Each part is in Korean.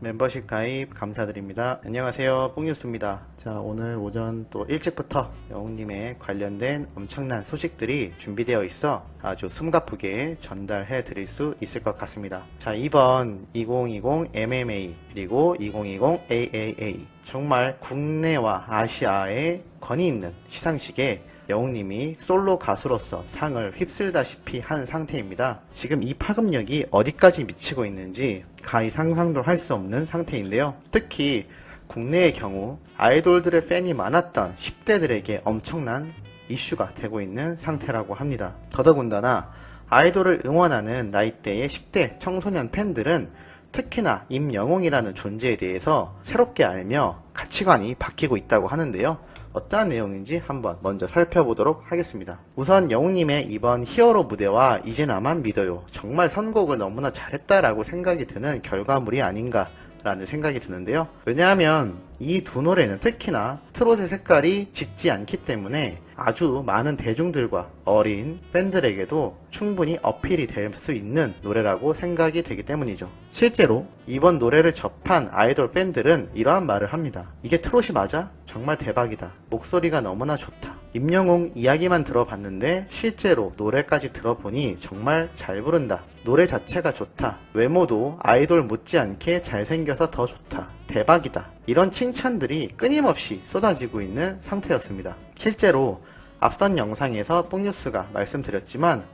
멤버십 가입 감사드립니다. 안녕하세요, 뽕뉴스입니다. 자, 오늘 오전 또 일찍부터 영웅님에 관련된 엄청난 소식들이 준비되어 있어 아주 숨가쁘게 전달해 드릴 수 있을 것 같습니다. 자, 이번 2020 MMA 그리고 2020 AAA 정말 국내와 아시아에 권위 있는 시상식에 영웅님이 솔로 가수로서 상을 휩쓸다시피 한 상태입니다. 지금 이 파급력이 어디까지 미치고 있는지 가히 상상도 할 수 없는 상태인데요. 특히 국내의 경우 아이돌들의 팬이 많았던 10대들에게 엄청난 이슈가 되고 있는 상태라고 합니다. 더더군다나 아이돌을 응원하는 나이대의 10대 청소년 팬들은 특히나 임영웅이라는 존재에 대해서 새롭게 알며 가치관이 바뀌고 있다고 하는데요. 어떠한 내용인지 한번 먼저 살펴보도록 하겠습니다. 우선 영웅님의 이번 히어로 무대와 이제 나만 믿어요, 정말 선곡을 너무나 잘했다라고 생각이 드는 결과물이 아닌가 라는 생각이 드는데요. 왜냐하면 이 두 노래는 특히나 트롯의 색깔이 짙지 않기 때문에 아주 많은 대중들과 어린 팬들에게도 충분히 어필이 될 수 있는 노래라고 생각이 되기 때문이죠. 실제로 이번 노래를 접한 아이돌 팬들은 이러한 말을 합니다. 이게 트롯이 맞아? 정말 대박이다. 목소리가 너무나 좋다. 임영웅 이야기만 들어봤는데 실제로 노래까지 들어보니 정말 잘 부른다. 노래 자체가 좋다. 외모도 아이돌 못지않게 잘생겨서 더 좋다. 대박이다. 이런 칭찬들이 끊임없이 쏟아지고 있는 상태였습니다. 실제로 앞선 영상에서 뽕뉴스가 말씀드렸지만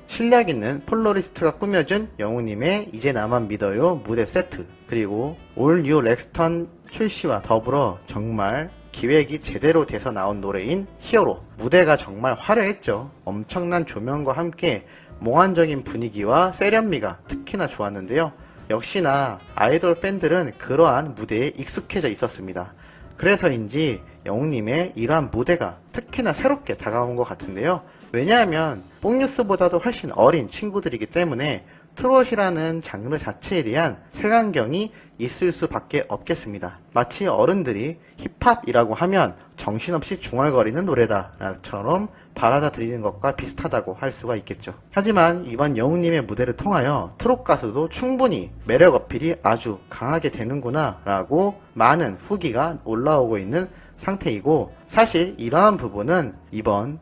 실력 있는 폴로리스트가 꾸며준 영웅님의 이제 나만 믿어요 무대 세트, 그리고 올 뉴 렉스턴 출시와 더불어 정말 기획이 제대로 돼서 나온 노래인 히어로, 무대가 정말 화려했죠. 엄청난 조명과 함께 몽환적인 분위기와 세련미가 특히나 좋았는데요. 역시나 아이돌 팬들은 그러한 무대에 익숙해져 있었습니다. 그래서인지 영웅님의 이러한 무대가 특히나 새롭게 다가온 것 같은데요. 왜냐하면 뽕뉴스보다도 훨씬 어린 친구들이기 때문에 트롯이라는 장르 자체에 대한 색안경이 있을 수밖에 없겠습니다. 마치 어른들이 힙합이라고 하면 정신없이 중얼거리는 노래다처럼 받아들이는 것과 비슷하다고 할 수가 있겠죠. 하지만 이번 영웅님의 무대를 통하여 트롯 가수도 충분히 매력 어필이 아주 강하게 되는구나 라고 많은 후기가 올라오고 있는 상태이고, 사실 이러한 부분은 이번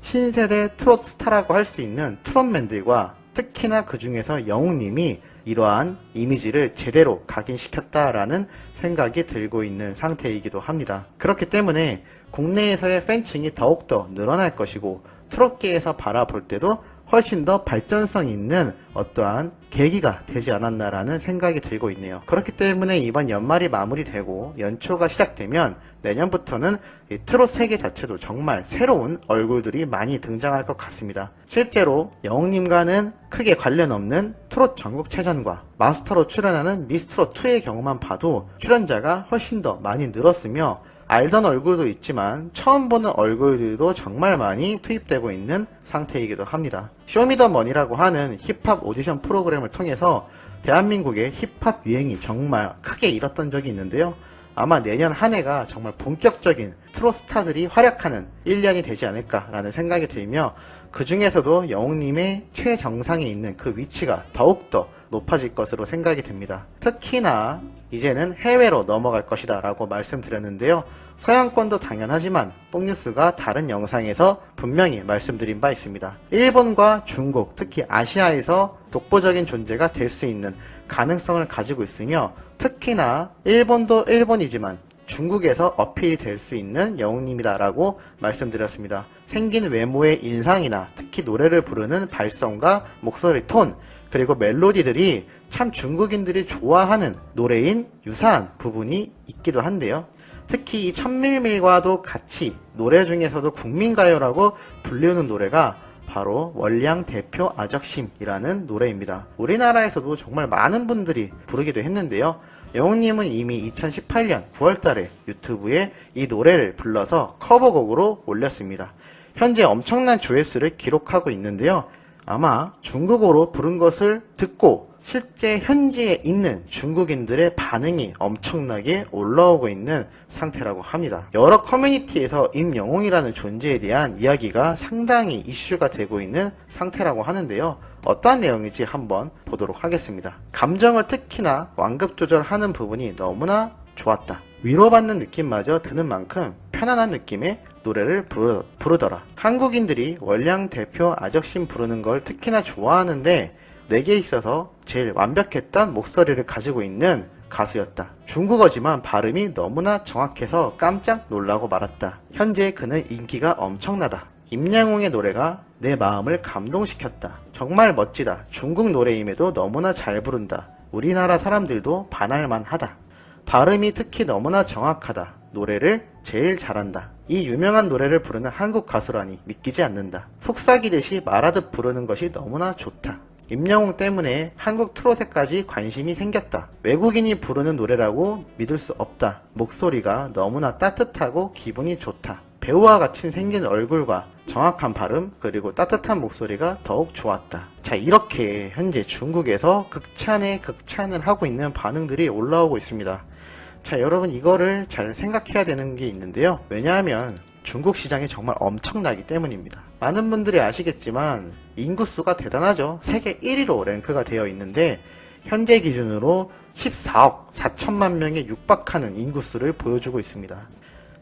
신세대 트롯 스타라고 할 수 있는 트롯맨들과 특히나 그 중에서 영웅님이 이러한 이미지를 제대로 각인시켰다라는 생각이 들고 있는 상태이기도 합니다. 그렇기 때문에 국내에서의 팬층이 더욱더 늘어날 것이고 트롯계에서 바라볼 때도 훨씬 더 발전성 있는 어떠한 계기가 되지 않았나라는 생각이 들고 있네요. 그렇기 때문에 이번 연말이 마무리되고 연초가 시작되면 내년부터는 이 트롯 세계 자체도 정말 새로운 얼굴들이 많이 등장할 것 같습니다. 실제로 영웅님과는 크게 관련 없는 트롯 전국체전과 마스터로 출연하는 미스트롯2의 경우만 봐도 출연자가 훨씬 더 많이 늘었으며 알던 얼굴도 있지만 처음 보는 얼굴들도 정말 많이 투입되고 있는 상태이기도 합니다. 쇼미더머니라고 하는 힙합 오디션 프로그램을 통해서 대한민국의 힙합 유행이 정말 크게 일었던 적이 있는데요. 아마 내년 한 해가 정말 본격적인 트롯 스타들이 활약하는 1년이 되지 않을까라는 생각이 들며, 그 중에서도 영웅님의 최정상에 있는 그 위치가 더욱더 높아질 것으로 생각이 됩니다. 특히나 이제는 해외로 넘어갈 것이다 라고 말씀드렸는데요. 서양권도 당연하지만 뽕뉴스가 다른 영상에서 분명히 말씀드린 바 있습니다. 일본과 중국, 특히 아시아에서 독보적인 존재가 될 수 있는 가능성을 가지고 있으며, 특히나 일본도 일본이지만 중국에서 어필이 될 수 있는 영웅님이다 라고 말씀드렸습니다. 생긴 외모의 인상이나 특히 노래를 부르는 발성과 목소리 톤, 그리고 멜로디들이 참 중국인들이 좋아하는 노래인 유사한 부분이 있기도 한데요. 특히 이 천밀밀과도 같이 노래 중에서도 국민가요라고 불리는 노래가 바로 월량 대표 아적심이라는 노래입니다. 우리나라에서도 정말 많은 분들이 부르기도 했는데요. 영웅님은 이미 2018년 9월달에 유튜브에 이 노래를 불러서 커버곡으로 올렸습니다. 현재 엄청난 조회수를 기록하고 있는데요. 아마 중국어로 부른 것을 듣고 실제 현지에 있는 중국인들의 반응이 엄청나게 올라오고 있는 상태라고 합니다. 여러 커뮤니티에서 임영웅이라는 존재에 대한 이야기가 상당히 이슈가 되고 있는 상태라고 하는데요. 어떠한 내용인지 한번 보도록 하겠습니다. 감정을 특히나 완급 조절하는 부분이 너무나 좋았다. 위로받는 느낌마저 드는 만큼 편안한 느낌의 노래를 부르더라. 한국인들이 월량 대표 아적심 부르는 걸 특히나 좋아하는데 내게 있어서 제일 완벽했던 목소리를 가지고 있는 가수였다. 중국어지만 발음이 너무나 정확해서 깜짝 놀라고 말았다. 현재 그는 인기가 엄청나다. 임양홍의 노래가 내 마음을 감동시켰다. 정말 멋지다. 중국 노래임에도 너무나 잘 부른다. 우리나라 사람들도 반할만 하다. 발음이 특히 너무나 정확하다. 노래를 제일 잘한다. 이 유명한 노래를 부르는 한국 가수라니 믿기지 않는다. 속삭이듯이 말하듯 부르는 것이 너무나 좋다. 임영웅 때문에 한국 트롯에까지 관심이 생겼다. 외국인이 부르는 노래라고 믿을 수 없다. 목소리가 너무나 따뜻하고 기분이 좋다. 배우와 같이 생긴 얼굴과 정확한 발음 그리고 따뜻한 목소리가 더욱 좋았다. 자, 이렇게 현재 중국에서 극찬에 극찬을 하고 있는 반응들이 올라오고 있습니다. 자, 여러분 이거를 잘 생각해야 되는 게 있는데요. 왜냐하면 중국 시장이 정말 엄청나기 때문입니다. 많은 분들이 아시겠지만 인구수가 대단하죠. 세계 1위로 랭크가 되어 있는데 현재 기준으로 14억 4천만 명에 육박하는 인구수를 보여주고 있습니다.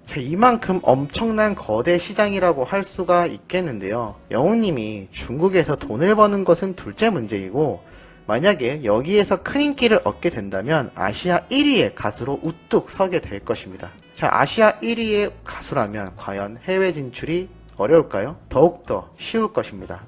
자, 이만큼 엄청난 거대 시장이라고 할 수가 있겠는데요. 영웅님이 중국에서 돈을 버는 것은 둘째 문제이고 만약에 여기에서 큰 인기를 얻게 된다면 아시아 1위의 가수로 우뚝 서게 될 것입니다. 자, 아시아 1위의 가수라면 과연 해외 진출이 어려울까요? 더욱더 쉬울 것입니다.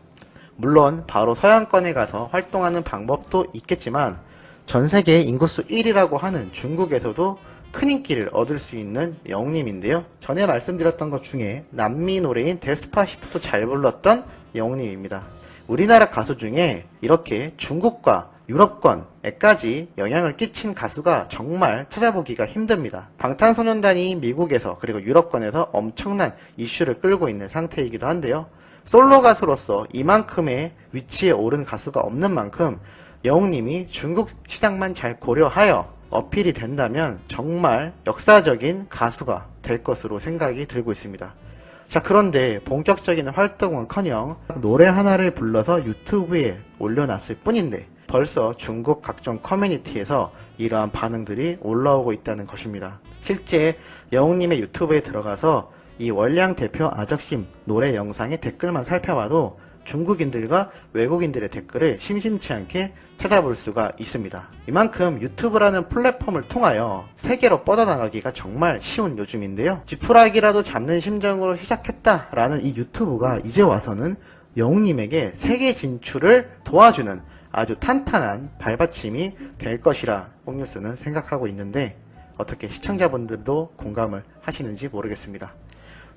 물론 바로 서양권에 가서 활동하는 방법도 있겠지만 전 세계 인구수 1위라고 하는 중국에서도 큰 인기를 얻을 수 있는 영웅님인데요. 전에 말씀드렸던 것 중에 남미 노래인 데스파시토도 잘 불렀던 영웅님입니다. 우리나라 가수 중에 이렇게 중국과 유럽권에까지 영향을 끼친 가수가 정말 찾아보기가 힘듭니다. 방탄소년단이 미국에서 그리고 유럽권에서 엄청난 이슈를 끌고 있는 상태이기도 한데요. 솔로 가수로서 이만큼의 위치에 오른 가수가 없는 만큼 영웅님이 중국 시장만 잘 고려하여 어필이 된다면 정말 역사적인 가수가 될 것으로 생각이 들고 있습니다. 자, 그런데 본격적인 활동은커녕 노래 하나를 불러서 유튜브에 올려놨을 뿐인데 벌써 중국 각종 커뮤니티에서 이러한 반응들이 올라오고 있다는 것입니다. 실제 영웅님의 유튜브에 들어가서 이 월량 대표 아적심 노래 영상의 댓글만 살펴봐도 중국인들과 외국인들의 댓글을 심심치 않게 찾아볼 수가 있습니다. 이만큼 유튜브라는 플랫폼을 통하여 세계로 뻗어나가기가 정말 쉬운 요즘인데요. 지푸라기라도 잡는 심정으로 시작했다라는 이 유튜브가 이제 와서는 영웅님에게 세계 진출을 도와주는 아주 탄탄한 발받침이 될 것이라 뽕뉴스는 생각하고 있는데 어떻게 시청자분들도 공감을 하시는지 모르겠습니다.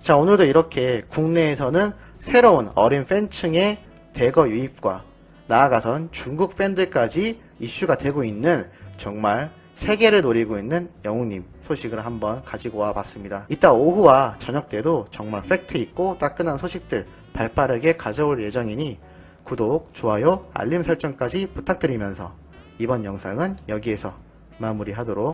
자, 오늘도 이렇게 국내에서는 새로운 어린 팬층의 대거 유입과 나아가선 중국 팬들까지 이슈가 되고 있는 정말 세계를 노리고 있는 영웅님 소식을 한번 가지고 와 봤습니다. 이따 오후와 저녁 때도 정말 팩트 있고 따끈한 소식들 발빠르게 가져올 예정이니 구독, 좋아요, 알림 설정까지 부탁드리면서 이번 영상은 여기에서 마무리하도록